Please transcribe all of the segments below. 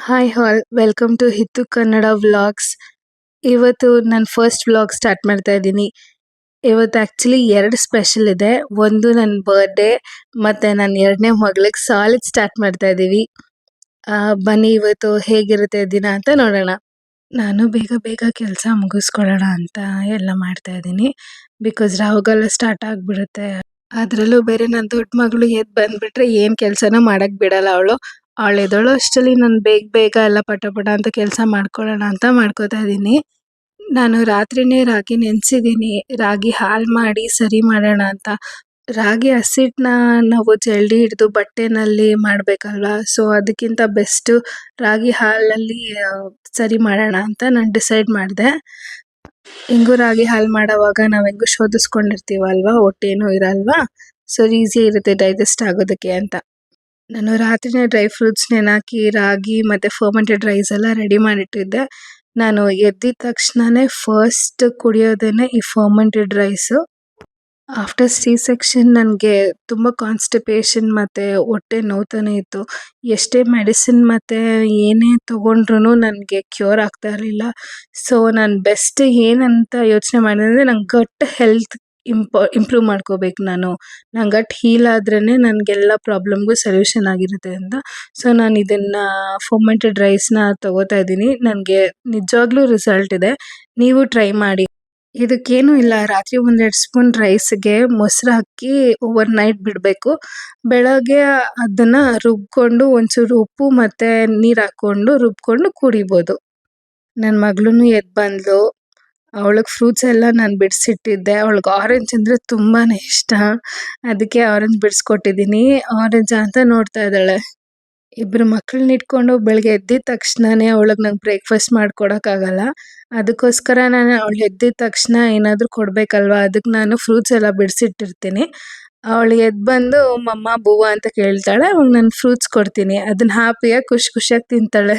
Hi all welcome to ಹಿತ್ತು Kannada vlogs. ಇವತ್ತು ನಾನು ಫಸ್ಟ್ ವ್ಲಾಗ್ ಸ್ಟಾರ್ಟ್ ಮಾಡ್ತಾ ಇದ್ದೀನಿ. ಇವತ್ತು ಆ್ಯಕ್ಚುಲಿ 2 ಸ್ಪೆಷಲ್ ಇದೆ. ಒಂದು ನನ್ನ ಬರ್ಡೇ ಮತ್ತು ನನ್ನ 2ನೇ ಮಗಳಿಗೆ ಸಾಲಿಡ್ ಸ್ಟಾರ್ಟ್ ಮಾಡ್ತಾ ಇದ್ದೀವಿ. ಬನ್ನಿ ಇವತ್ತು ಹೇಗಿರುತ್ತೆ ದಿನ ಅಂತ ನೋಡೋಣ. ನಾನು ಬೇಗ ಬೇಗ ಕೆಲಸ ಮುಗಿಸ್ಕೊಳ್ಳೋಣ ಅಂತ ಎಲ್ಲ ಮಾಡ್ತಾ ಇದ್ದೀನಿ. ಬಿಕಾಸ್ ರಾಹುಗಾಲ ಸ್ಟಾರ್ಟ್ ಆಗಿಬಿಡುತ್ತೆ. ಅದರಲ್ಲೂ ಬೇರೆ ನನ್ನ ದೊಡ್ಡ ಮಗಳು ಎದ್ದು ಬಂದುಬಿಟ್ರೆ ಏನು ಕೆಲಸನೂ ಮಾಡೋಕ್ಕೆ ಬಿಡಲ್ಲ ಅವಳು. ಅವಳು ಎದ್ದೇಳೋ ಅಷ್ಟರಲ್ಲಿ ನಾನು ಬೇಗ ಬೇಗ ಎಲ್ಲ ಪಟ ಪಟ ಅಂತ ಕೆಲಸ ಮಾಡ್ಕೊಳ್ಳೋಣ ಅಂತ ಮಾಡ್ಕೋತಾ ಇದ್ದೀನಿ. ನಾನು ರಾತ್ರಿನೇ ರಾಗಿ ನೆನೆಸಿದ್ದೀನಿ. ರಾಗಿ ಹಾಲು ಮಾಡಿ ಸರಿ ಮಾಡೋಣ ಅಂತ. ರಾಗಿ ಹಸಿಟ್ಟನ್ನ ನಾವು ಜಲ್ದಿ ಹಿಡಿದು ಬಟ್ಟೆನಲ್ಲಿ ಮಾಡಬೇಕಲ್ವಾ, ಸೊ ಅದಕ್ಕಿಂತ ಬೆಸ್ಟು ರಾಗಿ ಹಾಲಲ್ಲಿ ಸರಿ ಮಾಡೋಣ ಅಂತ ನಾನು ಡಿಸೈಡ್ ಮಾಡಿದೆ. ಹೆಂಗೂ ರಾಗಿ ಹಾಲು ಮಾಡೋವಾಗ ನಾವು ಹೆಂಗೂ ಶೋಧಿಸ್ಕೊಂಡಿರ್ತೀವಲ್ವಾ, ಹೊಟ್ಟೆನೂ ಇರಲ್ವಾ, ಸೊ ಈಸಿ ಇರುತ್ತೆ ಡೈಜೆಸ್ಟ್ ಆಗೋದಕ್ಕೆ ಅಂತ. ನಾನು ರಾತ್ರಿನೇ ಡ್ರೈ ಫ್ರೂಟ್ಸ್ ನೆನಾಕಿ ರಾಗಿ ಮತ್ತು ಫರ್ಮೆಂಟೆಡ್ ರೈಸ್ ಎಲ್ಲ ರೆಡಿ ಮಾಡಿಟ್ಟಿದ್ದೆ. ನಾನು ಎದ್ದಿದ ತಕ್ಷಣವೇ ಫಸ್ಟ್ ಕುಡಿಯೋದೇನೆ ಈ fermented rice. After C section ನನಗೆ ತುಂಬ ಕಾನ್ಸ್ಟಿಪೇಷನ್ ಮತ್ತು ಹೊಟ್ಟೆ ನೋವ್ತಾನೆ ಇತ್ತು. ಎಷ್ಟೇ ಮೆಡಿಸಿನ್ ಮತ್ತು ಏನೇ ತೊಗೊಂಡ್ರೂ ನನಗೆ ಕ್ಯೂರ್ ಆಗ್ತಾ ಇರಲಿಲ್ಲ. ಸೊ ನಾನು ಬೆಸ್ಟ್ ಏನಂತ ಯೋಚನೆ ಮಾಡಿದೆ ಅಂದರೆ ನಂಗೆ ಗಟ್ ಹೆಲ್ತ್ ಇಂಪ್ರೂವ್ ಮಾಡ್ಕೋಬೇಕು ನಾನು. ನನ್ನ ಗಟ್ ಹೀಲ್ ಆದ್ರೇ ನನಗೆಲ್ಲ ಪ್ರಾಬ್ಲಮ್ಗೂ ಸೊಲ್ಯೂಷನ್ ಆಗಿರುತ್ತೆ ಅಂತ. ಸೊ ನಾನು ಇದನ್ನು ಫರ್ಮೆಂಟೆಡ್ ರೈಸ್ನ ತೊಗೋತಾ ಇದ್ದೀನಿ. ನನಗೆ ನಿಜವಾಗ್ಲೂ ರಿಸಲ್ಟ್ ಇದೆ. ನೀವು ಟ್ರೈ ಮಾಡಿ. ಇದಕ್ಕೇನು ಇಲ್ಲ, ರಾತ್ರಿ 1-2 ಸ್ಪೂನ್ ರೈಸ್ಗೆ ಮೊಸರು ಹಾಕಿ ಓವರ್ ನೈಟ್ ಬಿಡಬೇಕು. ಬೆಳಗ್ಗೆ ಅದನ್ನು ರುಬ್ಕೊಂಡು ಒಂಚೂರು ಉಪ್ಪು ಮತ್ತು ನೀರು ಹಾಕ್ಕೊಂಡು ರುಬ್ಕೊಂಡು ಕುಡಿಬೋದು. ನನ್ನ ಮಗಳೂ ಎದ್ದು ಬಂದಳು. ಅವಳಿಗೆ ಫ್ರೂಟ್ಸ್ ಎಲ್ಲ ನಾನು ಬಿಡಿಸಿಟ್ಟಿದ್ದೆ. ಅವಳಿಗೆ ಆರೆಂಜ್ ಅಂದರೆ ತುಂಬಾ ಇಷ್ಟ. ಅದಕ್ಕೆ ಆರೆಂಜ್ ಬಿಡಿಸ್ಕೊಟ್ಟಿದ್ದೀನಿ. ಆರೆಂಜಾ ಅಂತ ನೋಡ್ತಾ ಇದ್ದಾಳೆ. ಇಬ್ಬರು ಮಕ್ಕಳನ್ನ ಇಟ್ಕೊಂಡು ಬೆಳಗ್ಗೆ ಎದ್ದಿದ ತಕ್ಷಣನೇ ಅವಳಿಗೆ ನಂಗೆ ಬ್ರೇಕ್ಫಾಸ್ಟ್ ಮಾಡ್ಕೊಡೋಕ್ಕಾಗಲ್ಲ. ಅದಕ್ಕೋಸ್ಕರ ನಾನು ಅವಳು ಎದ್ದಿದ ತಕ್ಷಣ ಏನಾದರೂ ಕೊಡಬೇಕಲ್ವ, ಅದಕ್ಕೆ ನಾನು ಫ್ರೂಟ್ಸ್ ಎಲ್ಲ ಬಿಡಿಸಿಟ್ಟಿರ್ತೀನಿ. ಅವಳು ಎದ್ದು ಬಂದು ಮಮ್ಮ ಬೂವ ಅಂತ ಕೇಳ್ತಾಳೆ. ಅವಾಗ ನಾನು ಫ್ರೂಟ್ಸ್ ಕೊಡ್ತೀನಿ. ಅದನ್ನು ಹ್ಯಾಪಿಯಾಗಿ ಖುಷಿಯಾಗಿ ತಿಂತಾಳೆ.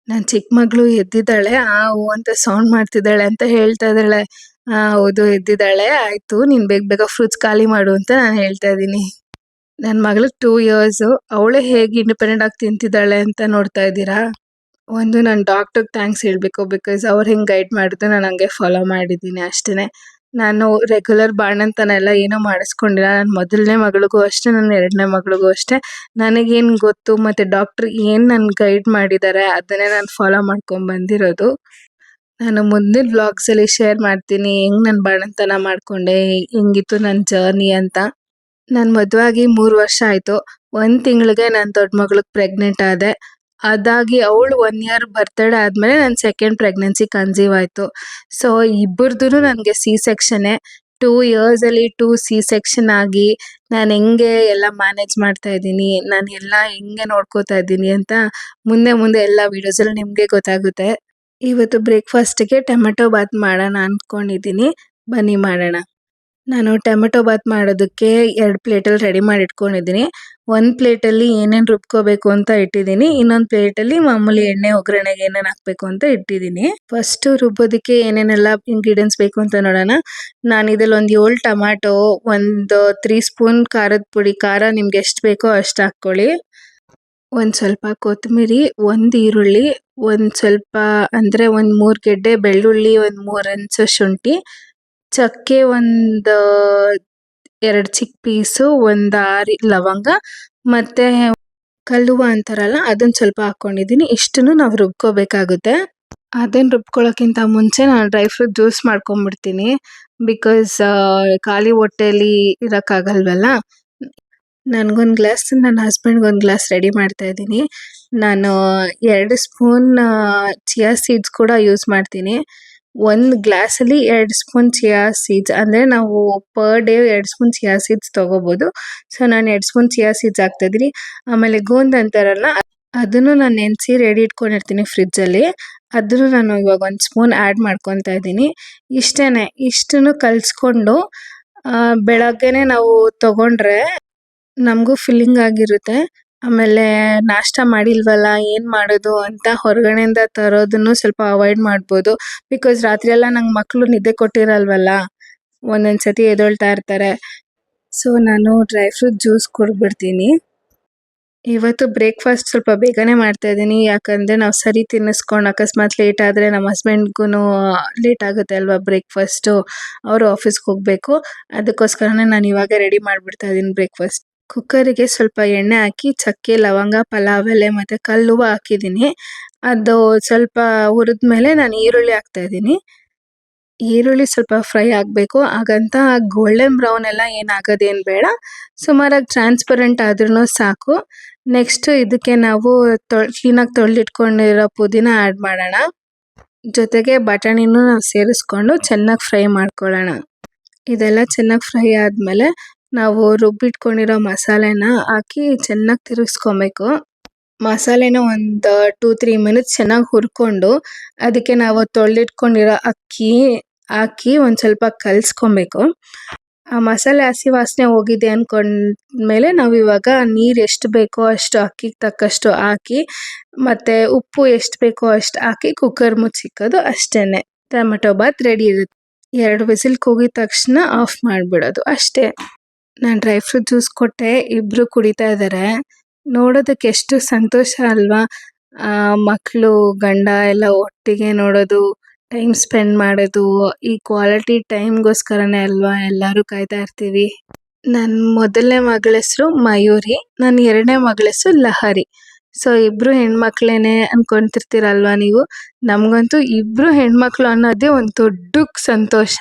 ನನ್ನ ಚಿಕ್ಕ ಮಗಳು ಎದ್ದಿದ್ದಾಳೆ, ಹೂ ಅಂತ ಸೌಂಡ್ ಮಾಡ್ತಿದ್ದಾಳೆ ಅಂತ ಹೇಳ್ತಾ ಇದ್ದಾಳೆ. ಹೌದು ಎದ್ದಿದ್ದಾಳೆ, ಆಯಿತು ನೀನು ಬೇಗ ಬೇಗ ಫ್ರೂಟ್ಸ್ ಖಾಲಿ ಮಾಡು ಅಂತ ನಾನು ಹೇಳ್ತಾ ಇದ್ದೀನಿ. ನನ್ನ ಮಗಳಿಗೆ 2 ಇಯರ್ಸು. ಅವಳೇ ಹೇಗೆ ಇಂಡಿಪೆಂಡೆಂಟ್ ಆಗಿ ತಿಂತಿದ್ದಾಳೆ ಅಂತ ನೋಡ್ತಾ ಇದ್ದೀರಾ. ಒಂದು ನಾನು ಡಾಕ್ಟರ್ಗೆ ಥ್ಯಾಂಕ್ಸ್ ಹೇಳಬೇಕು. ಬಿಕಾಸ್ ಅವ್ರು ಹೆಂಗೆ ಗೈಡ್ ಮಾಡಿದ್ರು ನಾನು ಹಂಗೆ ಫಾಲೋ ಮಾಡಿದ್ದೀನಿ ಅಷ್ಟೇ. ನಾನು ರೆಗ್ಯುಲರ್ ಬಾಣಂತನ ಎಲ್ಲ ಏನೂ ಮಾಡಿಸ್ಕೊಂಡಿಲ್ಲ. ನನ್ನ ಮೊದಲನೇ ಮಗಳಿಗೂ ಅಷ್ಟೇ, ನನ್ನ 2ನೇ ಮಗಳಿಗೂ ಅಷ್ಟೇ. ನನಗೇನು ಗೊತ್ತು ಮತ್ತು ಡಾಕ್ಟ್ರ್ ಏನು ನನ್ಗೆ ಗೈಡ್ ಮಾಡಿದ್ದಾರೆ ಅದನ್ನೇ ನಾನು ಫಾಲೋ ಮಾಡ್ಕೊಂಡು ಬಂದಿರೋದು. ನಾನು ಮುಂದಿನ ವ್ಲಾಗ್ಸಲ್ಲಿ ಶೇರ್ ಮಾಡ್ತೀನಿ ಹೆಂಗೆ ನಾನು ಬಾಣಂತನ ಮಾಡಿಕೊಂಡೆ, ಹೆಂಗಿತ್ತು ನನ್ನ ಜರ್ನಿ ಅಂತ. ನಾನು ಮದುವೆ ಆಗಿ 3 ವರ್ಷ ಆಯಿತು. 1 ತಿಂಗಳಿಗೆ ನನ್ನ ದೊಡ್ಡ ಮಗಳಿಗೆ ಪ್ರೆಗ್ನೆಂಟ್ ಆದೆ. ಅದಾಗಿ ಅವಳು 1 ಇಯರ್ ಬರ್ತಡೇ ಆದಮೇಲೆ ನನ್ನ ಸೆಕೆಂಡ್ ಪ್ರೆಗ್ನೆನ್ಸಿ ಕನ್ಸೀವ್ ಆಯಿತು. ಸೊ ಇಬ್ಬರದೂ ನನಗೆ ಸಿ ಸೆಕ್ಷನ್ನೇ. 2 ಇಯರ್ಸಲ್ಲಿ 2 ಸಿ ಸೆಕ್ಷನ್ ಆಗಿ ನಾನು ಹೆಂಗೆ ಎಲ್ಲ ಮ್ಯಾನೇಜ್ ಮಾಡ್ತಾ ಇದ್ದೀನಿ, ನಾನು ಎಲ್ಲ ಹೆಂಗೆ ನೋಡ್ಕೋತಾ ಇದ್ದೀನಿ ಅಂತ ಮುಂದೆ ಮುಂದೆ ಎಲ್ಲ ವೀಡಿಯೋಸಲ್ಲಿ ನಿಮಗೆ ಗೊತ್ತಾಗುತ್ತೆ. ಇವತ್ತು ಬ್ರೇಕ್ಫಾಸ್ಟಿಗೆ ಟೊಮೆಟೊ ಬಾತ್ ಮಾಡೋಣ ಅಂದ್ಕೊಂಡಿದ್ದೀನಿ. ಬನ್ನಿ ಮಾಡೋಣ. ನಾನು ಟೊಮೆಟೊ ಬಾತ್ ಮಾಡೋದಕ್ಕೆ 2 ಪ್ಲೇಟಲ್ಲಿ ರೆಡಿ ಮಾಡಿ ಇಟ್ಕೊಂಡಿದ್ದೀನಿ. 1 ಪ್ಲೇಟಲ್ಲಿ ಏನೇನು ರುಬ್ಕೋಬೇಕು ಅಂತ ಇಟ್ಟಿದ್ದೀನಿ. ಇನ್ನೊಂದು ಪ್ಲೇಟಲ್ಲಿ ಮಾಮೂಲಿ ಎಣ್ಣೆ ಒಗ್ಗರಣೆಗೆ ಏನೇನು ಹಾಕಬೇಕು ಅಂತ ಇಟ್ಟಿದ್ದೀನಿ. ಫಸ್ಟು ರುಬ್ಬೋದಕ್ಕೆ ಏನೇನೆಲ್ಲ ಇಂಗ್ರೀಡಿಯೆಂಟ್ಸ್ ಬೇಕು ಅಂತ ನೋಡೋಣ. ನಾನು ಇದರಲ್ಲಿ ಒಂದು 7 ಟೊಮ್ಯಾಟೊ, ಒಂದು 3 ಸ್ಪೂನ್ ಖಾರದ ಪುಡಿ, ಖಾರ ನಿಮ್ಗೆ ಎಷ್ಟು ಬೇಕೋ ಅಷ್ಟು ಹಾಕ್ಕೊಳ್ಳಿ. ಒಂದು ಸ್ವಲ್ಪ ಕೊತ್ತಂಬರಿ, 1 ಈರುಳ್ಳಿ, ಒಂದು ಸ್ವಲ್ಪ ಅಂದರೆ ಒಂದು 3 ಗೆಡ್ಡೆ ಬೆಳ್ಳುಳ್ಳಿ, ಒಂದು 3 ಇಂಚು ಶುಂಠಿ, ಚಕ್ಕೆ ಒಂದು 2 ಚಿಕ್ಕ ಪೀಸು, ಒಂದು 6 ಲವಂಗ ಮತ್ತು ಕಲ್ಲುವ ಅಂತಾರಲ್ಲ ಅದನ್ನು ಸ್ವಲ್ಪ ಹಾಕ್ಕೊಂಡಿದ್ದೀನಿ. ಇಷ್ಟನ್ನು ನಾವು ರುಬ್ಕೋಬೇಕಾಗುತ್ತೆ. ಅದನ್ನು ರುಬ್ಕೊಳ್ಳೋಕ್ಕಿಂತ ಮುಂಚೆ ನಾನು ಡ್ರೈ ಫ್ರೂಟ್ ಜ್ಯೂಸ್ ಮಾಡ್ಕೊಂಬಿಡ್ತೀನಿ. ಬಿಕಾಸ್ ಖಾಲಿ ಹೊಟ್ಟೆಯಲ್ಲಿ ಇರೋಕ್ಕಾಗಲ್ವಲ್ಲ. ನನಗೊಂದು ಗ್ಲಾಸ್, ನನ್ನ ಹಸ್ಬೆಂಡ್ಗೊಂದು ಗ್ಲಾಸ್ ರೆಡಿ ಮಾಡ್ತಾ ಇದ್ದೀನಿ. ನಾನು 2 ಸ್ಪೂನ್ ಚಿಯಾ ಸೀಡ್ಸ್ ಕೂಡ ಯೂಸ್ ಮಾಡ್ತೀನಿ. 1 ಗ್ಲಾಸಲ್ಲಿ 2 ಸ್ಪೂನ್ ಚಿಯಾ ಸೀಡ್ಸ್ ಅಂದರೆ ನಾವು per day 2 spoon chia seeds ತೊಗೋಬೋದು. ಸೊ ನಾನು 2 ಸ್ಪೂನ್ ಚಿಯಾ ಸೀಡ್ಸ್ ಹಾಕ್ತಾಯಿದ್ದೀನಿ. ಆಮೇಲೆ ಗೋಂದ್ ಅಂತಾರಲ್ಲ ಅದನ್ನು ನಾನು ನೆನೆಸಿ ರೆಡಿ ಇಟ್ಕೊಂಡಿರ್ತೀನಿ ಫ್ರಿಜ್ಜಲ್ಲಿ. ಅದನ್ನು ನಾನು ಇವಾಗ 1 ಸ್ಪೂನ್ ಆ್ಯಡ್ ಮಾಡ್ಕೊತಾ ಇದ್ದೀನಿ. ಇಷ್ಟೇ, ಇಷ್ಟನ್ನು ಕಲಿಸ್ಕೊಂಡು ಬೆಳಗ್ಗೆನೇ ನಾವು ತೊಗೊಂಡ್ರೆ ನಮಗೂ ಫಿಲ್ಲಿಂಗ್ ಆಗಿರುತ್ತೆ. ಆಮೇಲೆ ನಾಷ್ಟ ಮಾಡಿಲ್ವಲ್ಲ ಏನು ಮಾಡೋದು ಅಂತ ಹೊರಗಡೆಯಿಂದ ತರೋದನ್ನು ಸ್ವಲ್ಪ ಅವಾಯ್ಡ್ ಮಾಡ್ಬೋದು. ಬಿಕಾಸ್ ರಾತ್ರಿ ಎಲ್ಲ ನಂಗೆ ಮಕ್ಕಳು ನಿದ್ದೆ ಕೊಟ್ಟಿರಲ್ವಲ್ಲ, ಒಂದೊಂದು ಸತಿ ಎದ್ದೇಳ್ತಾ ಇರ್ತಾರೆ. ಸೊ ನಾನು ಡ್ರೈ ಫ್ರೂಟ್ ಜ್ಯೂಸ್ ಕುಡಿದ್ಬಿಡ್ತೀನಿ. ಇವತ್ತು ಬ್ರೇಕ್‌ಫಾಸ್ಟ್ ಸ್ವಲ್ಪ ಬೇಗನೆ ಮಾಡ್ತಾ ಇದ್ದೀನಿ. ಯಾಕಂದ್ರೆ ನಾವು ಸರಿ ತಿನ್ನಿಸ್ಕೊಂಡು ಅಕಸ್ಮಾತ್ ಲೇಟ್ ಆದ್ರೆ ನಮ್ಮ ಹಸ್ಬೆಂಡ್‌ಗೂನು ಲೇಟ್ ಆಗುತ್ತೆ ಅಲ್ವಾ ಬ್ರೇಕ್‌ಫಾಸ್ಟು. ಅವರು ಆಫೀಸ್‌ಗೆ ಹೋಗ್ಬೇಕು. ಅದಕ್ಕೋಸ್ಕರನೇ ನಾನು ಇವಾಗೆ ರೆಡಿ ಮಾಡ್ಬಿಡ್ತಾ ಇದೀನಿ ಬ್ರೇಕ್‌ಫಾಸ್ಟ್. ಕುಕ್ಕರಿಗೆ ಸ್ವಲ್ಪ ಎಣ್ಣೆ ಹಾಕಿ ಚಕ್ಕೆ, ಲವಂಗ, ಪಲಾವ್ ಎಲೆ ಮತ್ತೆ ಕಲ್ಲುವ ಹಾಕಿದ್ದೀನಿ. ಅದು ಸ್ವಲ್ಪ ಹುರಿದ್ಮೇಲೆ ನಾನು ಈರುಳ್ಳಿ ಹಾಕ್ತಾ ಇದ್ದೀನಿ. ಈರುಳ್ಳಿ ಸ್ವಲ್ಪ ಫ್ರೈ ಆಗಬೇಕು. ಹಾಗಂತ ಗೋಲ್ಡನ್ ಬ್ರೌನ್ ಎಲ್ಲ ಏನಾಗೋದೇನು ಬೇಡ. ಸುಮಾರಾಗಿ ಟ್ರಾನ್ಸ್ಪರೆಂಟ್ ಆದ್ರೂ ಸಾಕು. ನೆಕ್ಸ್ಟ್ ಇದಕ್ಕೆ ನಾವು ಕ್ಲೀನಾಗಿ ತೊಳೆದಿಟ್ಕೊಂಡಿರೋ ಪುದೀನ ಆ್ಯಡ್ ಮಾಡೋಣ. ಜೊತೆಗೆ ಬಟಾಣಿನೂ ನಾವು ಸೇರಿಸ್ಕೊಂಡು ಚೆನ್ನಾಗಿ ಫ್ರೈ ಮಾಡ್ಕೊಳ್ಳೋಣ. ಇದೆಲ್ಲ ಚೆನ್ನಾಗಿ ಫ್ರೈ ಆದಮೇಲೆ ನಾವು ರುಬ್ಬಿಟ್ಕೊಂಡಿರೋ ಮಸಾಲೆನ ಹಾಕಿ ಚೆನ್ನಾಗಿ ತಿರುಗಿಸ್ಕೊಬೇಕು. ಮಸಾಲೆನ ಒಂದು 2-3 ಮಿನಿಟ್ಸ್ ಚೆನ್ನಾಗಿ ಹುರ್ಕೊಂಡು ಅದಕ್ಕೆ ನಾವು ತೊಳೆದಿಟ್ಕೊಂಡಿರೋ ಅಕ್ಕಿ ಹಾಕಿ ಒಂದು ಸ್ವಲ್ಪ ಕಲಿಸ್ಕೊಬೇಕು. ಆ ಮಸಾಲೆ ಹಸಿ ವಾಸನೆ ಹೋಗಿದೆ ಅಂದ್ಕೊಂಡ್ಮೇಲೆ ನಾವು ಇವಾಗ ನೀರು ಎಷ್ಟು ಬೇಕೋ ಅಷ್ಟು ಅಕ್ಕಿಗೆ ತಕ್ಕಷ್ಟು ಹಾಕಿ ಮತ್ತೆ ಉಪ್ಪು ಎಷ್ಟು ಬೇಕೋ ಅಷ್ಟು ಹಾಕಿ ಕುಕ್ಕರ್ ಮುಚ್ಚಿಕ್ಕೋದು ಅಷ್ಟೇನೆ. ಟೊಮೆಟೊ ಬಾತ್ ರೆಡಿ ಇರುತ್ತೆ. 2 ವಿಸಿಲ್ ಕೂಗಿದ ತಕ್ಷಣ ಆಫ್ ಮಾಡಿಬಿಡೋದು ಅಷ್ಟೇ. ನಾನು ಡ್ರೈ ಫ್ರೂಟ್ ಜ್ಯೂಸ್ ಕೊಟ್ಟೆ, ಇಬ್ರು ಕುಡಿತಾ ಇದ್ದಾರೆ. ನೋಡೋದಕ್ಕೆ ಎಷ್ಟು ಸಂತೋಷ ಅಲ್ವಾ. ಮಕ್ಕಳು ಗಂಡ ಎಲ್ಲ ಒಟ್ಟಿಗೆ ನೋಡೋದು, ಟೈಮ್ ಸ್ಪೆಂಡ್ ಮಾಡೋದು, ಈ ಕ್ವಾಲಿಟಿ ಟೈಮ್ಗೋಸ್ಕರನೇ ಅಲ್ವಾ ಎಲ್ಲರೂ ಕಾಯ್ತಾ ಇರ್ತೀವಿ. ನನ್ನ ಮೊದಲನೇ ಮಗಳ ಹೆಸರು ಮಯೂರಿ, ನನ್ನ 2ನೇ ಮಗಳ ಹೆಸರು ಲಹರಿ. ಸೊ ಇಬ್ರು ಹೆಣ್ಮಕ್ಳೇನೆ ಅನ್ಕೊಂತಿರ್ತೀರಲ್ವಾ ನೀವು. ನಮಗಂತೂ ಇಬ್ರು ಹೆಣ್ಮಕ್ಳು ಅನ್ನೋದೇ ಒಂದು ದೊಡ್ಡ ಸಂತೋಷ.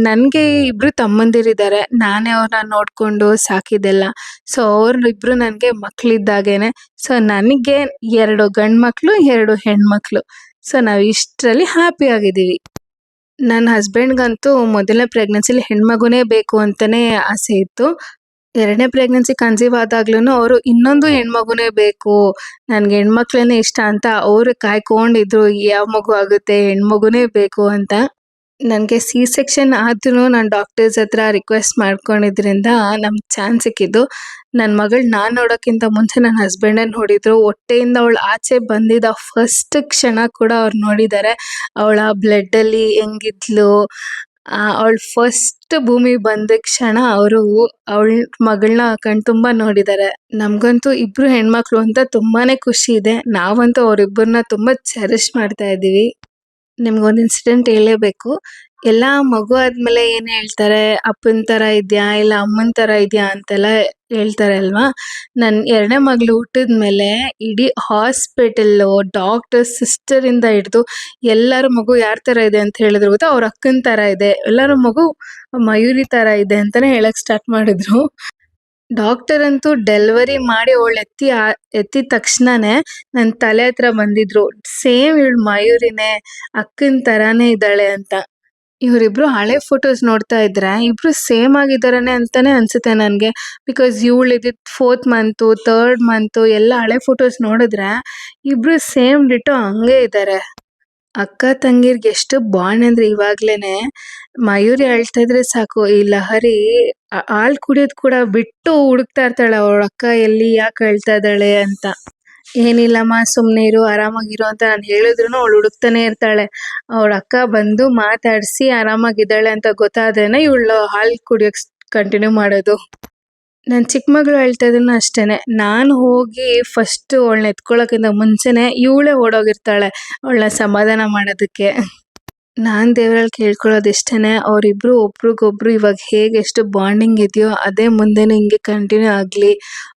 ನನಗೆ ಇಬ್ರು ತಮ್ಮಂದಿರಿದ್ದಾರೆ. ನಾನೇ ಅವ್ರನ್ನ ನೋಡ್ಕೊಂಡು ಸಾಕಿದ್ದೆಲ್ಲ. ಸೊ ಅವ್ರಿಬ್ರು ನನಗೆ ಮಕ್ಕಳಿದ್ದಾಗೇನೆ. ಸೊ ನನಗೆ 2 ಗಂಡು ಮಕ್ಕಳು, 2 ಹೆಣ್ಮಕ್ಳು. ಸೊ ನಾವು ಇಷ್ಟರಲ್ಲಿ ಹ್ಯಾಪಿ ಆಗಿದ್ದೀವಿ. ನನ್ನ ಹಸ್ಬೆಂಡ್ಗಂತೂ ಮೊದಲನೇ ಪ್ರೆಗ್ನೆನ್ಸಿಲಿ ಹೆಣ್ಮಗುನೇ ಬೇಕು ಅಂತಾನೆ ಆಸೆ ಇತ್ತು. 2ನೇ ಪ್ರೆಗ್ನೆನ್ಸಿ ಕನ್ಸೀವ್ ಆದಾಗ್ಲೂ ಅವರು ಇನ್ನೊಂದು ಹೆಣ್ಮಗುನೇ ಬೇಕು, ನನ್ಗೆ ಹೆಣ್ಮಕ್ಳೇನೆ ಇಷ್ಟ ಅಂತ ಅವರು ಕಾಯ್ಕೊಂಡಿದ್ರು. ಯಾವ ಮಗು ಆಗುತ್ತೆ, ಹೆಣ್ಮಗುನೇ ಬೇಕು ಅಂತ. ನನಗೆ ಸಿ ಸೆಕ್ಷನ್ ಆದ್ರೂ ನಾನು ಡಾಕ್ಟರ್ಸ್ ಹತ್ರ ರಿಕ್ವೆಸ್ಟ್ ಮಾಡ್ಕೊಂಡಿದ್ರಿಂದ ನಮ್ಗೆ ಚಾನ್ಸ್ ಸಿಕ್ಕಿದ್ದು. ನನ್ನ ಮಗಳು ನಾನು ನೋಡೋಕ್ಕಿಂತ ಮುಂಚೆ ನನ್ನ ಹಸ್ಬೆಂಡೇ ನೋಡಿದ್ರು. ಹೊಟ್ಟೆಯಿಂದ ಅವಳು ಆಚೆ ಬಂದಿದ್ದ ಫಸ್ಟ್ ಕ್ಷಣ ಕೂಡ ಅವ್ರು ನೋಡಿದ್ದಾರೆ. ಅವಳ ಬ್ಲಡ್ಡಲ್ಲಿ ಹೆಂಗಿದ್ಲು, ಅವಳು ಫಸ್ಟ್ ಭೂಮಿಗೆ ಬಂದ ಕ್ಷಣ ಅವರು ಅವಳ ಮಗಳನ್ನ ಕಣ್ತುಂಬ ನೋಡಿದ್ದಾರೆ. ನಮಗಂತೂ ಇಬ್ರು ಹೆಣ್ಮಕ್ಳು ಅಂತ ತುಂಬಾನೇ ಖುಷಿ ಇದೆ. ನಾವಂತೂ ಅವರಿಬ್ಬರನ್ನ ತುಂಬ ಚೆರಿಷ್ ಮಾಡ್ತಾ ಇದ್ದೀವಿ. ನಿಮ್ಗೊಂದು ಇನ್ಸಿಡೆಂಟ್ ಹೇಳಲೇಬೇಕು. ಎಲ್ಲ ಮಗು ಆದ್ಮೇಲೆ ಏನು ಹೇಳ್ತಾರೆ, ಅಪ್ಪನ ಥರ ಇದೆಯಾ ಇಲ್ಲ ಅಮ್ಮನ ಥರ ಇದೆಯಾ ಅಂತೆಲ್ಲ ಹೇಳ್ತಾರೆ ಅಲ್ವಾ. ನನ್ನ 2ನೇ ಮಗಳು ಹುಟ್ಟಿದ್ಮೇಲೆ ಇಡೀ ಹಾಸ್ಪಿಟಲ್ಲು, ಡಾಕ್ಟರ್, ಸಿಸ್ಟರಿಂದ ಹಿಡಿದು ಎಲ್ಲರೂ ಮಗು ಯಾರ ಥರ ಇದೆ ಅಂತ ಹೇಳಿದ್ರು ಗೊತ್ತಾ, ಅವ್ರ ಅಕ್ಕನ ಥರ ಇದೆ, ಎಲ್ಲರೂ ಮಗು ಮಯೂರಿ ಥರ ಇದೆ ಅಂತಲೇ ಹೇಳಕ್ಕೆ ಸ್ಟಾರ್ಟ್ ಮಾಡಿದ್ರು. ಡಾಕ್ಟರ್ ಅಂತೂ ಡೆಲಿವರಿ ಮಾಡಿ ಅವಳು ಎತ್ತಿದ ತಕ್ಷಣನೇ ನನ್ನ ತಲೆ ಹತ್ರ ಬಂದಿದ್ರು. ಸೇಮ್ ಇವಳು ಮಯೂರಿನೇ, ಅಕ್ಕನ ಥರಾನೇ ಇದ್ದಾಳೆ ಅಂತ. ಇವರಿಬ್ರು ಹಳೆ ಫೋಟೋಸ್ ನೋಡ್ತಾ ಇದ್ರೆ ಇಬ್ರು ಸೇಮ್ ಆಗಿದ್ದಾರನೆ ಅಂತಾನೆ ಅನ್ಸುತ್ತೆ ನನಗೆ. ಬಿಕಾಸ್ ಇವಳು ಇದ್ದಿದ್ದು 4th ಮಂತು, 3rd ಮಂತು ಎಲ್ಲ ಹಳೆ ಫೋಟೋಸ್ ನೋಡಿದ್ರೆ ಇಬ್ರು ಸೇಮ್ ಡಿಟೋ ಹಂಗೆ ಇದ್ದಾರೆ. ಅಕ್ಕ ತಂಗಿರ್ಗೆ ಎಷ್ಟು ಬಾಂಡ್ ಅಂದ್ರೆ ಇವಾಗ್ಲೇನೆ. ಮಯೂರಿ ಅಳ್ತಾ ಇದ್ರೆ ಸಾಕು, ಈ ಲಹರಿ ಹಾಲ್ ಕುಡಿಯೋದ್ ಕೂಡ ಬಿಟ್ಟು ಹುಡುಕ್ತಾ ಇರ್ತಾಳೆ ಅವಳ ಅಕ್ಕ ಎಲ್ಲಿ, ಯಾಕೆ ಅಳ್ತಾ ಇದ್ದಾಳೆ ಅಂತ. ಏನಿಲ್ಲಮ್ಮ ಸುಮ್ನೆ ಇರು, ಆರಾಮಾಗಿರು ಅಂತ ನಾನು ಹೇಳಿದ್ರು ಅವಳು ಹುಡುಕ್ತಾನೆ ಇರ್ತಾಳೆ. ಅವಳ ಅಕ್ಕ ಬಂದು ಮಾತಾಡಿಸಿ ಆರಾಮಾಗಿದ್ದಾಳೆ ಅಂತ ಗೊತ್ತಾದ್ರೇನೆ ಇವಳು ಹಾಲು ಕುಡಿಯೋಕ್ ಕಂಟಿನ್ಯೂ ಮಾಡೋದು. ನನ್ನ ಚಿಕ್ಕ ಮಗಳು ಅಳ್ತಾ ಇದ್ರು ಅಷ್ಟೇನೆ, ನಾನು ಹೋಗಿ ಫಸ್ಟ್ ಅವಳನ್ನ ಎತ್ಕೊಳ್ಳೋಕ್ಕಿಂತ ಮುಂಚೆನೆ ಇವಳೇ ಓಡೋಗಿರ್ತಾಳೆ ಅವಳನ್ನ ಸಮಾಧಾನ ಮಾಡೋದಕ್ಕೆ. ನಾನು ದೇವರಲ್ಲಿ ಕೇಳ್ಕೊಳ್ಳೋದು ಇಷ್ಟೇನೆ, ಅವರಿಬ್ರು ಒಬ್ರಿಗೊಬ್ರು ಇವಾಗ ಹೇಗೆ ಎಷ್ಟು ಬಾಂಡಿಂಗ್ ಇದೆಯೋ ಅದೇ ಮುಂದೆನೂ ಹಿಂಗೆ ಕಂಟಿನ್ಯೂ ಆಗಲಿ.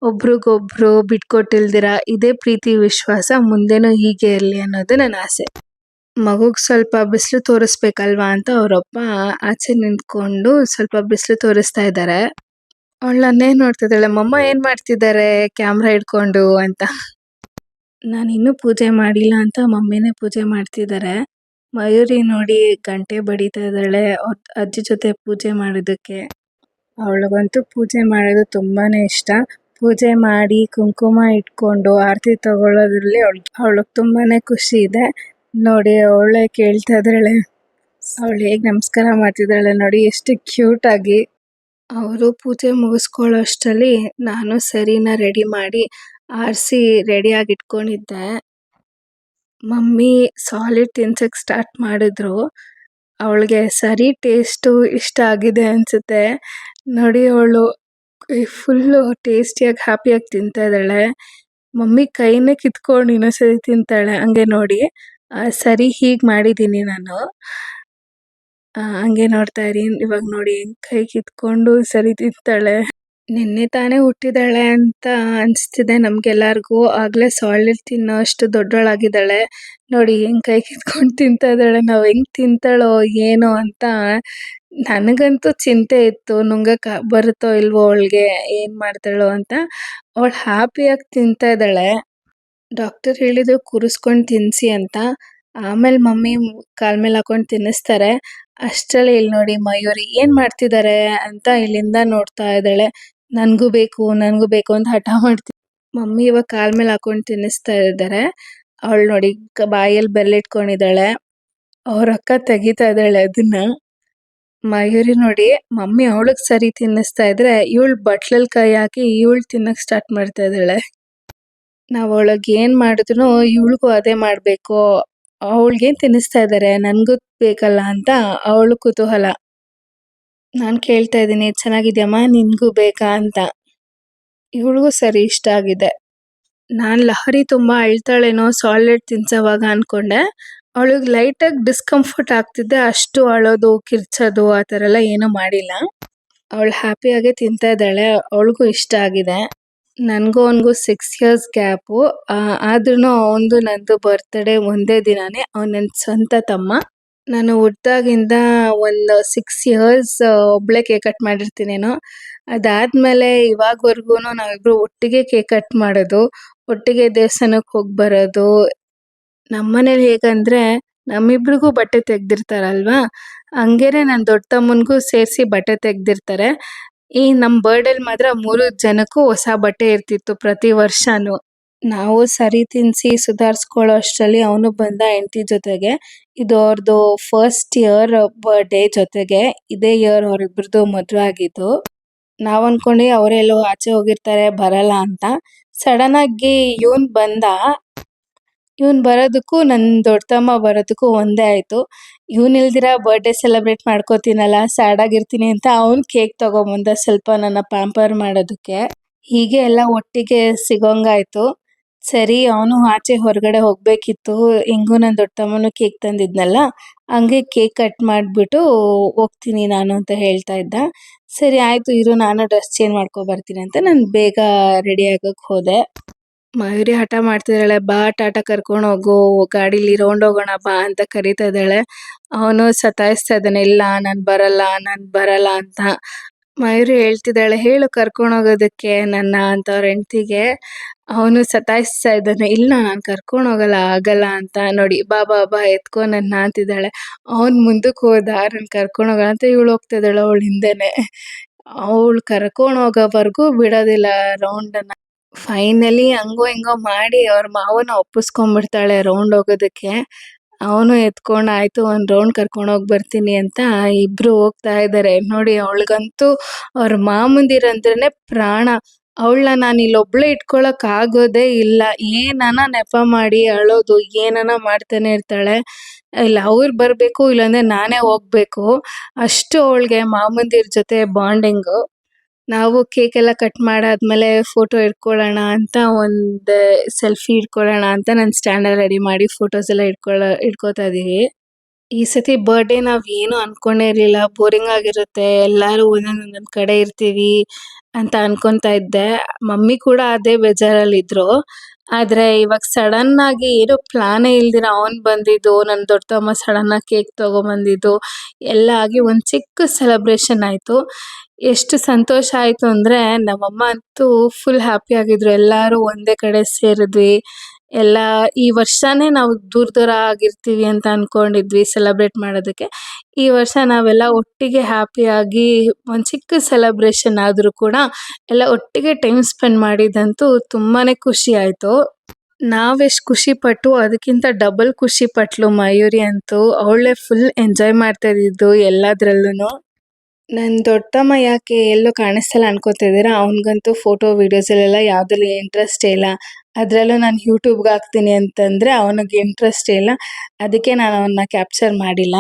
ಒಬ್ರಿಗೊಬ್ರು ಬಿಟ್ಕೊಟ್ಟಿಲ್ದಿರ ಇದೇ ಪ್ರೀತಿ ವಿಶ್ವಾಸ ಮುಂದೆನೂ ಹೀಗೆ ಇರಲಿ ಅನ್ನೋದು ನನ್ನ ಆಸೆ. ಮಗುಗೆ ಸ್ವಲ್ಪ ಬಿಸಿಲು ತೋರಿಸ್ಬೇಕಲ್ವಾ ಅಂತ ಅವರಪ್ಪ ಆಚೆ ನಿಂತ್ಕೊಂಡು ಸ್ವಲ್ಪ ಬಿಸಿಲು ತೋರಿಸ್ತಾ ಇದ್ದಾರೆ. ಅವಳು ನನ್ನೇ ನೋಡ್ತಿದ್ದಾಳೆ, ಮಮ್ಮ ಏನು ಮಾಡ್ತಿದ್ದಾರೆ ಕ್ಯಾಮ್ರಾ ಹಿಡ್ಕೊಂಡು ಅಂತ. ನಾನು ಇನ್ನೂ ಪೂಜೆ ಮಾಡಿಲ್ಲ ಅಂತ ಮಮ್ಮಿನೇ ಪೂಜೆ ಮಾಡ್ತಿದ್ದಾರೆ. ಮಯೂರಿ ನೋಡಿ ಗಂಟೆ ಬಡಿತಾ ಇದ್ದಾಳೆ ಅವ್ರ ಅಜ್ಜಿ ಜೊತೆ ಪೂಜೆ ಮಾಡೋದಕ್ಕೆ. ಅವಳಿಗಂತೂ ಪೂಜೆ ಮಾಡೋದು ತುಂಬಾನೇ ಇಷ್ಟ. ಪೂಜೆ ಮಾಡಿ ಕುಂಕುಮ ಇಟ್ಕೊಂಡು ಆರತಿ ತಗೊಳ್ಳೋದ್ರಲ್ಲಿ ಅವಳಿಗೆ ತುಂಬಾನೇ ಖುಷಿ ಇದೆ. ನೋಡಿ ಅವಳೇ ಕೇಳ್ತಾ ಇದ್ದಾಳೆ, ಅವಳು ಹೇಗೆ ನಮಸ್ಕಾರ ಮಾಡ್ತಿದ್ದಾಳೆ ನೋಡಿ, ಎಷ್ಟು ಕ್ಯೂಟ್ ಆಗಿ. ಅವರು ಪೂಜೆ ಮುಗಿಸ್ಕೊಳ್ಳೋ ಅಷ್ಟರಲ್ಲಿ ನಾನು ಸರಿನ ರೆಡಿ ಮಾಡಿ ಆರಿಸಿ ರೆಡಿಯಾಗಿ ಇಟ್ಕೊಂಡಿದ್ದೆ. ಮಮ್ಮಿ ಸಾಲಿಡ್ ತಿನ್ಸಕ್ಕೆ ಸ್ಟಾರ್ಟ್ ಮಾಡಿದ್ರು. ಅವಳಿಗೆ ಸರಿ ಟೇಸ್ಟು ಇಷ್ಟ ಆಗಿದೆ ಅನಿಸುತ್ತೆ. ನೋಡಿ ಅವಳು ಫುಲ್ಲು ಟೇಸ್ಟಿಯಾಗಿ ಹ್ಯಾಪಿಯಾಗಿ ತಿಂತಾ ಇದ್ದಾಳೆ. ಮಮ್ಮಿ ಕೈನೇ ಕಿತ್ಕೊಂಡು ಇನ್ನೊಂದ್ಸರಿ ತಿಂತಾಳೆ ಹಂಗೆ ನೋಡಿ. ಸರಿ ಹೀಗೆ ಮಾಡಿದ್ದೀನಿ ನಾನು. ಹಂಗೆ ನೋಡ್ತಾ ಇರಿ. ಇವಾಗ ನೋಡಿ ಕೈ ಕಿತ್ಕೊಂಡು ಸರಿ ತಿಂತಾಳೆ. ನಿನ್ನೆ ತಾನೇ ಹುಟ್ಟಿದಾಳೆ ಅಂತ ಅನಿಸ್ತಿದೆ ನಮ್ಗೆಲ್ಲರಿಗೂ. ಆಗಲೇ ಸಾಲಿಡ್ ತಿನ್ನೋ ಅಷ್ಟು ದೊಡ್ಡವಳಾಗಿದ್ದಾಳೆ. ನೋಡಿ ಹೆಂಗ್ ಕೈ ಕಿತ್ಕೊಂಡು ತಿಂತಾ ಇದ್ದಾಳೆ. ನಾವು ಹೆಂಗ್ ತಿಂತಾಳೋ ಏನೋ ಅಂತ ನನಗಂತೂ ಚಿಂತೆ ಇತ್ತು. ನುಂಗಕ್ಕೆ ಬರುತ್ತೋ ಇಲ್ವೋ ಅವಳಿಗೆ, ಏನು ಮಾಡ್ತಾಳೋ ಅಂತ. ಅವಳು ಹ್ಯಾಪಿಯಾಗಿ ತಿಂತಾ ಇದ್ದಾಳೆ. ಡಾಕ್ಟರ್ ಹೇಳಿದ್ರು ಕೂರಿಸ್ಕೊಂಡು ತಿನ್ನಿಸಿ ಅಂತ. ಆಮೇಲೆ ಮಮ್ಮಿ ಕಾಲ್ ಮೇಲೆ ಹಾಕೊಂಡು ತಿನ್ನಿಸ್ತಾರೆ. ಅಷ್ಟರಲ್ಲಿ ಇಲ್ಲಿ ನೋಡಿ ಮಯೂರಿ ಏನು ಮಾಡ್ತಿದ್ದಾರೆ ಅಂತ ಇಲ್ಲಿಂದ ನೋಡ್ತಾ ಇದ್ದಾಳೆ. ನನಗೂ ಬೇಕು ನನಗೂ ಬೇಕು ಅಂತ ಹಠ ಮಾಡ್ತಿ. ಮಮ್ಮಿ ಇವಾಗ ಕಾಲ್ ಮೇಲೆ ಹಾಕೊಂಡು ತಿನ್ನಿಸ್ತಾ ಇದ್ದಾರೆ. ಅವಳು ನೋಡಿ ಬಾಯಲ್ಲಿ ಬೆರಳಿಟ್ಕೊಂಡಿದ್ದಾಳೆ. ಅವ್ರ ಅಕ್ಕ ತೆಗಿತಾ ಇದ್ದಾಳೆ ಅದನ್ನ. ಮಯೂರಿ ನೋಡಿ ಮಮ್ಮಿ ಅವಳಿಗೆ ಸರಿ ತಿನ್ನಿಸ್ತಾ ಇದ್ರೆ ಇವಳು ಬಟ್ಲಲ್ಲಿ ಕೈ ಹಾಕಿ ಇವಳು ತಿನ್ನಕ್ಕೆ ಸ್ಟಾರ್ಟ್ ಮಾಡ್ತಾ ಇದ್ದಾಳೆ. ನಾವು ಅವಳಿಗೆ ಏನು ಮಾಡಿದ್ರು ಇವಳಿಗೂ ಅದೇ ಮಾಡಬೇಕು, ಅವಳಿಗೇನು ತಿನ್ನಿಸ್ತಾ ಇದ್ದಾರೆ ನನಗೂ ಬೇಕಲ್ಲ ಅಂತ ಅವಳು ಕುತೂಹಲ. ನಾನು ಕೇಳ್ತಾ ಇದ್ದೀನಿ ಚೆನ್ನಾಗಿದ್ಯಮ್ಮ ನಿನಗೂ ಬೇಕಾ ಅಂತ. ಇವಳಿಗೂ ಸರಿ ಇಷ್ಟ ಆಗಿದೆ. ನಾನು ಲಹರಿ ತುಂಬ ಅಳ್ತಾಳೇನೋ ಸಾಲಿಡ್ ತಿನ್ಸೋವಾಗ ಅಂದ್ಕೊಂಡೆ. ಅವಳಿಗೆ ಲೈಟಾಗಿ ಡಿಸ್ಕಂಫರ್ಟ್ ಆಗ್ತಿದ್ದೆ, ಅಷ್ಟು ಅಳೋದು ಕಿರ್ಚೋದು ಆ ಥರ ಎಲ್ಲ ಏನೂ ಮಾಡಿಲ್ಲ. ಅವಳು ಹ್ಯಾಪಿಯಾಗೇ ತಿಂತಾ ಇದ್ದಾಳೆ. ಅವಳಿಗೂ ಇಷ್ಟ ಆಗಿದೆ. ನನಗೂ ಅವನಿಗೂ 6 ಇಯರ್ಸ್ ಗ್ಯಾಪು. ಆದ್ರೂ ಅವನದು ನಂದು ಬರ್ತ್ಡೇ ಒಂದೇ ದಿನಾನೇ. ಅವನು ನನ್ನ ಸ್ವಂತ ತಮ್ಮ. ನಾನು ಹುಟ್ದಾಗಿಂದ ಒಂದು 6 ಇಯರ್ಸ್ ಒಬ್ಬಳೇ ಕೇಕ್ ಕಟ್ ಮಾಡಿರ್ತೀನೇನೋ. ಅದಾದಮೇಲೆ ಇವಾಗವರೆಗೂ ನಾವಿಬ್ಬರು ಒಟ್ಟಿಗೆ ಕೇಕ್ ಕಟ್ ಮಾಡೋದು, ಒಟ್ಟಿಗೆ ದೇವಸ್ಥಾನಕ್ಕೆ ಹೋಗಿ ಬರೋದು. ನಮ್ಮನೇಲಿ ಹೇಗಂದರೆ ನಮ್ಮಿಬ್ರಿಗೂ ಬಟ್ಟೆ ತೆಗ್ದಿರ್ತಾರಲ್ವಾ, ಹಂಗೇನೆ ನನ್ನ ದೊಡ್ಡ ತಮ್ಮನಿಗೂ ಸೇರಿಸಿ ಬಟ್ಟೆ ತೆಗ್ದಿರ್ತಾರೆ. ಈ ನಮ್ಮ ಬರ್ಡೇಲಿ ಮಾತ್ರ 3 ಜನಕ್ಕೂ ಹೊಸ ಬಟ್ಟೆ ಇರ್ತಿತ್ತು ಪ್ರತಿ ವರ್ಷನೂ. ನಾವು ಸರಿ ತಿನ್ನಿಸಿ ಸುಧಾರಿಸ್ಕೊಳ್ಳೋ ಅಷ್ಟರಲ್ಲಿ ಅವನು ಬಂದ ಹೆಂಡತಿ ಜೊತೆಗೆ. ಇದು ಅವ್ರದ್ದು ಫಸ್ಟ್ ಇಯರ್ ಬರ್ಡೇ ಜೊತೆಗೆ. ಇದೇ ಇಯರ್ ಅವರಿಬ್ಬರದು ಮದುವೆ ಆಗಿದ್ದು. ನಾವು ಅನ್ಕೊಂಡು ಅವರೆಲ್ಲೋ ಆಚೆ ಹೋಗಿರ್ತಾರೆ ಬರಲ್ಲ ಅಂತ. ಸಡನ್ ಆಗಿ ಇವನು ಬಂದ. ಇವನು ಬರೋದಕ್ಕೂ ನನ್ನ ದೊಡ್ಡ ತಮ್ಮ ಬರೋದಕ್ಕೂ ಒಂದೇ ಆಯಿತು. ಇವನಿಲ್ದಿರ ಬರ್ಡೇ ಸೆಲೆಬ್ರೇಟ್ ಮಾಡ್ಕೋತೀನಲ್ಲ, ಸ್ಯಾಡ್ ಆಗಿರ್ತೀನಿ ಅಂತ ಅವನು ಕೇಕ್ ತಗೊಂಬಂದ ಸ್ವಲ್ಪ ನನ್ನ ಪ್ಯಾಂಪರ್ ಮಾಡೋದಕ್ಕೆ. ಹೀಗೆ ಎಲ್ಲ ಒಟ್ಟಿಗೆ ಸಿಗೋಂಗಾಯ್ತು. ಸರಿ ಅವನು ಆಚೆ ಹೊರಗಡೆ ಹೋಗಬೇಕಿತ್ತು. ಹೆಂಗೂ ನನ್ನ ದೊಡ್ಡ ತಮ್ಮನೂ ಕೇಕ್ ತಂದಿದ್ನಲ್ಲ, ಹಂಗೆ ಕೇಕ್ ಕಟ್ ಮಾಡಿಬಿಟ್ಟು ಹೋಗ್ತೀನಿ ನಾನು ಅಂತ ಹೇಳ್ತಾ ಇದ್ದ. ಸರಿ ಆಯಿತು ಇರು ನಾನು ಡ್ರೆಸ್ ಚೇಂಜ್ ಮಾಡ್ಕೊಬರ್ತೀನಿ ಅಂತ ನಾನು ಬೇಗ ರೆಡಿ ಆಗೋಕ್ಕೆ ಹೋದೆ. ಮಯೂರಿ ಹಠ ಮಾಡ್ತಿದ್ದಾಳೆ, ಬಾ ಟಾಟಾ ಕರ್ಕೊಂಡು ಹೋಗು, ಗಾಡೀಲಿ ರೌಂಡ್ ಹೋಗೋಣ ಬಾ ಅಂತ ಕರೀತಾ ಇದ್ದಾಳೆ. ಅವನು ಸತಾಯಿಸ್ತಾ ಇದ್ದಾನೆ, ಇಲ್ಲ ನಾನು ಬರಲ್ಲ ಅಂತ. ಮಯೂರಿ ಹೇಳ್ತಿದ್ದಾಳೆ, ಹೇಳು ಕರ್ಕೊಂಡು ಹೋಗೋದಕ್ಕೆ ನನ್ನ ಅಂತ ಅವ್ರ ಹೆಂಡ್ತಿಗೆ. ಅವನು ಸತಾಯಿಸ್ತಾ ಇದ್ದಾನೆ, ಇಲ್ಲ ನಾನು ಕರ್ಕೊಂಡು ಹೋಗಲ್ಲ ಆಗಲ್ಲ ಅಂತ. ನೋಡಿ ಬಾ ಬಾ ಬಾ ಎತ್ಕೊ ನನ್ನ ಅಂತಿದ್ದಾಳೆ. ಅವನು ಮುಂದಕ್ಕೆ ಹೋದ, ನಾನು ಕರ್ಕೊಂಡು ಹೋಗಲ್ಲ ಅಂತ. ಇವಳು ಹೋಗ್ತಾ ಇದ್ದಾಳೆ ಅವಳು ಹಿಂದೆನೆ. ಅವಳು ಕರ್ಕೊಂಡು ಹೋಗೋವರೆಗೂ ಬಿಡೋದಿಲ್ಲ ರೌಂಡನ್ನು. ಫೈನಲಿ ಹಂಗೋ ಹಿಂಗೋ ಮಾಡಿ ಅವ್ರ ಮಾವನ ಒಪ್ಪಿಸ್ಕೊಂಡ್ಬಿಡ್ತಾಳೆ ರೌಂಡ್ ಹೋಗೋದಕ್ಕೆ. ಅವನು ಎತ್ಕೊಂಡು ಆಯಿತು ಒಂದು ರೌಂಡ್ ಕರ್ಕೊಂಡು ಹೋಗಿ ಬರ್ತೀನಿ ಅಂತ ಇಬ್ಬರು ಹೋಗ್ತಾ ಇದ್ದಾರೆ. ನೋಡಿ ಅವಳಿಗಂತೂ ಅವ್ರ ಮಾಮಂದಿರಂದ್ರೇ ಪ್ರಾಣ. ಅವಳನ್ನ ನಾನು ಇಲ್ಲೊಬ್ಳೆ ಇಟ್ಕೊಳಕ್ಕಾಗೋದೇ ಇಲ್ಲ. ಏನನ ನೆಪ ಮಾಡಿ ಅಳೋದು ಏನನ ಮಾಡ್ತಾನೆ ಇರ್ತಾಳೆ. ಇಲ್ಲ ಅವ್ರು ಬರಬೇಕು ಇಲ್ಲಾಂದರೆ ನಾನೇ ಹೋಗಬೇಕು, ಅಷ್ಟು ಅವಳಿಗೆ ಮಾಮಂದಿರ ಜೊತೆ ಬಾಂಡಿಂಗು. ನಾವು ಕೇಕ್ ಎಲ್ಲ ಕಟ್ ಮಾಡಾದ್ಮೇಲೆ ಫೋಟೋ ಇಟ್ಕೊಳ್ಳೋಣ ಅಂತ ಒಂದು ಸೆಲ್ಫಿ ಇಟ್ಕೊಳ್ಳೋಣ ಅಂತ ನಾನು ಸ್ಟ್ಯಾಂಡಲ್ಲಿ ರೆಡಿ ಮಾಡಿ ಫೋಟೋಸ್ ಎಲ್ಲ ಇಟ್ಕೋತಾ ಇದ್ದೀವಿ. ಈ ಸತಿ ಬರ್ಡೇ ನಾವು ಏನು ಅಂದ್ಕೊಂಡೇ ಇರಲಿಲ್ಲ, ಬೋರಿಂಗ್ ಆಗಿರುತ್ತೆ, ಎಲ್ಲರೂ ಒಂದೊಂದು ಕಡೆ ಇರ್ತೀವಿ ಅಂತ ಅನ್ಕೊತಾ ಇದ್ದೆ. ಮಮ್ಮಿ ಕೂಡ ಅದೇ ಬೇಜಾರಲ್ಲಿದ್ದರು. ಆದರೆ ಇವಾಗ ಸಡನ್ನಾಗಿ ಏನೂ ಪ್ಲಾನೇ ಇಲ್ದಿರ ಅವ್ನು ಬಂದಿದ್ದು, ನನ್ನ ದೊಡ್ಡ ತಮ್ಮ ಸಡನ್ನಾಗಿ ಕೇಕ್ ತೊಗೊಂಬಂದಿದ್ದು ಎಲ್ಲ ಆಗಿ ಒಂದು ಚಿಕ್ಕ ಸೆಲೆಬ್ರೇಷನ್ ಆಯಿತು. ಎಷ್ಟು ಸಂತೋಷ ಆಯಿತು ಅಂದರೆ ನಮ್ಮಮ್ಮ ಅಂತೂ ಫುಲ್ ಹ್ಯಾಪಿ ಆಗಿದ್ರು. ಎಲ್ಲರೂ ಒಂದೇ ಕಡೆ ಸೇರಿದ್ವಿ. ಎಲ್ಲ ಈ ವರ್ಷನೇ ನಾವು ದೂರ ದೂರ ಆಗಿರ್ತೀವಿ ಅಂತ ಅಂದ್ಕೊಂಡಿದ್ವಿ ಸೆಲೆಬ್ರೇಟ್ ಮಾಡೋದಕ್ಕೆ. ಈ ವರ್ಷ ನಾವೆಲ್ಲ ಒಟ್ಟಿಗೆ ಹ್ಯಾಪಿಯಾಗಿ ಒಂದು ಚಿಕ್ಕ ಸೆಲೆಬ್ರೇಷನ್ ಆದರೂ ಕೂಡ ಎಲ್ಲ ಒಟ್ಟಿಗೆ ಟೈಮ್ ಸ್ಪೆಂಡ್ ಮಾಡಿದಂತೂ ತುಂಬಾ ಖುಷಿ ಆಯಿತು. ನಾವೆಷ್ಟು ಖುಷಿಪಟ್ಟು ಅದಕ್ಕಿಂತ ಡಬಲ್ ಖುಷಿ ಪಟ್ಲು ಮಯೂರಿ ಅಂತೂ. ಅವಳೇ ಫುಲ್ ಎಂಜಾಯ್ ಮಾಡ್ತಾ ಇದ್ದಿದ್ದು ಎಲ್ಲದರಲ್ಲೂ. ನನ್ನ ದೊಡ್ಡ ತಮ್ಮ ಯಾಕೆ ಎಲ್ಲೂ ಕಾಣಿಸ್ತಲ್ಲ ಅನ್ಕೋತಿದ್ದೀರಾ, ಅವ್ನಿಗಂತೂ ಫೋಟೋ ವೀಡಿಯೋಸಲ್ಲೆಲ್ಲ ಯಾವುದ್ರಲ್ಲಿ ಇಂಟ್ರೆಸ್ಟೇ ಇಲ್ಲ. ಅದರಲ್ಲೂ ನಾನು ಯೂಟ್ಯೂಬ್ಗೆ ಹಾಕ್ತೀನಿ ಅಂತಂದರೆ ಅವನಿಗೆ ಇಂಟ್ರೆಸ್ಟೇ ಇಲ್ಲ. ಅದಕ್ಕೆ ನಾನು ಅವನ್ನ ಕ್ಯಾಪ್ಚರ್ ಮಾಡಿಲ್ಲ.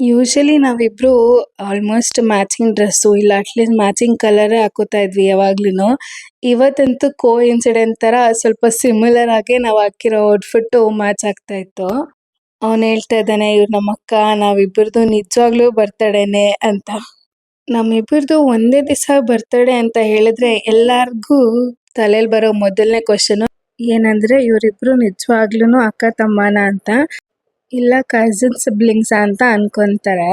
ಯೂಶಲಿ ನಾವಿಬ್ರು ಆಲ್ಮೋಸ್ಟ್ ಮ್ಯಾಚಿಂಗ್ ಡ್ರೆಸ್ಸು ಇಲ್ಲ ಅಟ್ಲೀಸ್ಟ್ ಮ್ಯಾಚಿಂಗ್ ಕಲರೇ ಹಾಕೋತಾ ಇದ್ವಿ ಯಾವಾಗ್ಲೂ. ಇವತ್ತಂತೂ ಕೋ ಇನ್ಸಿಡೆಂಟ್ ತರ ಸ್ವಲ್ಪ ಸಿಮಿಲರ್ ಆಗಿ ನಾವು ಹಾಕಿರೋ ಔಟ್ಫಿಟ್ ಮ್ಯಾಚ್ ಆಗ್ತಾ ಇತ್ತು. ಅವನು ಹೇಳ್ತಾ ಇದ್ದಾನೆ ಇವ್ರು ನಮ್ಮ ಅಕ್ಕ, ನಾವಿಬ್ಬರದು ನಿಜವಾಗ್ಲೂ ಬರ್ತಡೇನೆ ಅಂತ. ನಮ್ಮಿಬ್ಬರದು ಒಂದೇ ದಿವಸ ಬರ್ತಡೇ ಅಂತ ಹೇಳಿದ್ರೆ ಎಲ್ಲಾರ್ಗೂ ತಲೆಯಲ್ಲಿ ಬರೋ ಮೊದಲನೇ ಕ್ವಶನ್ ಏನಂದ್ರೆ ಇವರಿಬ್ರು ನಿಜವಾಗ್ಲೂ ಅಕ್ಕ ತಮ್ಮನ ಅಂತ, ಇಲ್ಲ ಕಸಿನ್ ಸಿಬ್ಲಿಂಗ್ಸ್ ಅಂತ ಅನ್ಕೊಂತಾರೆ.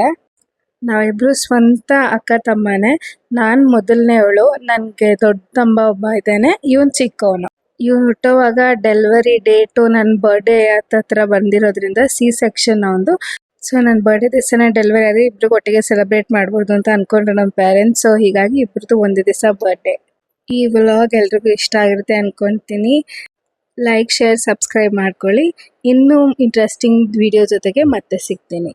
ನಾವಿಬ್ರು ಸ್ವಂತ ಅಕ್ಕ ತಮ್ಮನೇ. ನಾನ್ ಮೊದಲನೇವಳು, ನನ್ಗೆ ದೊಡ್ಡ ತಮ್ಮ ಒಬ್ಬ ಇದ್ದಾನೆ, ಇವನ್ ಚಿಕ್ಕವನು. ಇವನು ಹುಟ್ಟೋವಾಗ ಡೆಲಿವರಿ ಡೇಟು ನನ್ನ ಬರ್ಡೇ ಹತ್ರ ಬಂದಿರೋದ್ರಿಂದ C-section ಅವನದು. ಸೊ ನನ್ನ ಬರ್ಡೇ ದಿವಸನೇ ಡೆಲಿವರಿ ಆಗಿ ಇಬ್ರು ಒಟ್ಟಿಗೆ ಸೆಲೆಬ್ರೇಟ್ ಮಾಡ್ಬೋದು ಅಂತ ಅನ್ಕೊಂಡ್ರು ನಮ್ಮ ಪೇರೆಂಟ್ಸ್. ಸೊ ಹೀಗಾಗಿ ಇಬ್ರದ್ದು ಒಂದೇ ದಿವಸ ಬರ್ಡೇ. ಈ ವ್ಲಾಗ್ ಎಲ್ರಿಗೂ ಇಷ್ಟ ಆಗಿರುತ್ತೆ ಅನ್ಕೊಂತೀನಿ. ಲೈಕ್, ಶೇರ್, ಸಬ್ಸ್ಕ್ರೈಬ್ ಮಾಡ್ಕೊಳ್ಳಿ. ಇನ್ನೂ ಇಂಟ್ರೆಸ್ಟಿಂಗ್ ವಿಡಿಯೋ ಜೊತೆಗೆ ಮತ್ತೆ ಸಿಗ್ತೀನಿ.